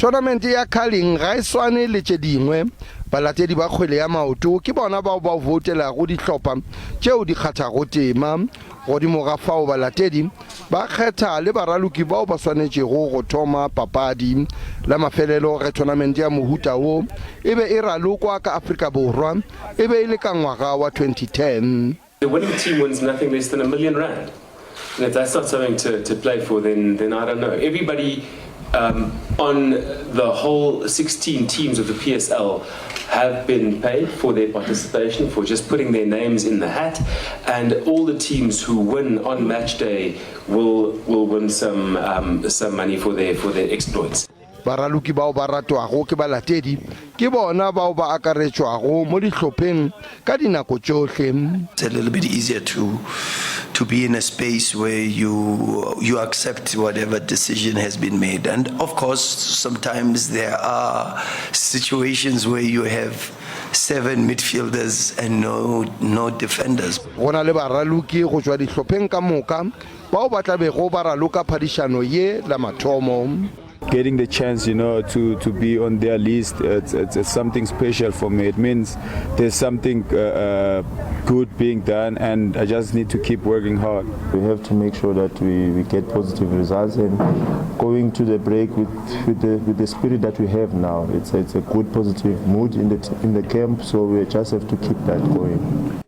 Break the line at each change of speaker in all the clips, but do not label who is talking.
Tournament ya curling ga e swane le tše dingwe. Balatedi ba kgwele ya maoto ke bona bao ba votela go Dihlopha tšeo di kgathago tema. Godimo ga fao balatedi ba kgetha le baraloki bao ba swanetšego go thoma papadi la mafelelo ge tournament ya mohuta wo e be e ralokwa ka Afrika Borwa e be e le ka ngwaga wa 2010.
The winning team wins nothing less than R1 million. And if that's not something to play for, then I don't know. Everybody on the whole 16 teams of the PSL have been paid for their participation, for just putting their names in the hat, and all the teams who win on match day will win some money for their exploits.
Baraloki bao ba ratwago ke balatedi ke bona bao ba akaretšwago mo dihlopheng ka dinako tšohle.
It's a little bit easier to be in a space where you accept whatever decision has been made, and of course sometimes there are situations where you have 7 midfielders and no defenders.
Gona le baraloki go tswa dihlopheng ka moka bao ba tla be go baraloka phadišano ye la mathomo.
Getting the chance, to be on their list, it's something special for me. It means there's something good being done, and I just need to keep working hard.
We have to make sure that we get positive results, and going to the break with the spirit that we have now. It's a good positive mood in the camp, so we just have to keep that going.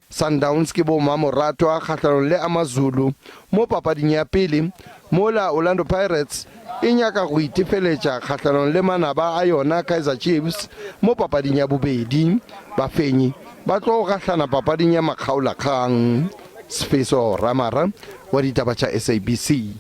Sundowns ke bo mamoratwa kgatlhanong le Amazulu mo papading ya pele, mola Orlando Pirates e nyaka go itefeletša kgatlhanong le manaba a yona Kaizer Chiefs mo papading ya bobedi. Bafenyi ba tlo gahlana papading ya makgaola kgang. Sefeso Ramara wa ditaba tša SABC.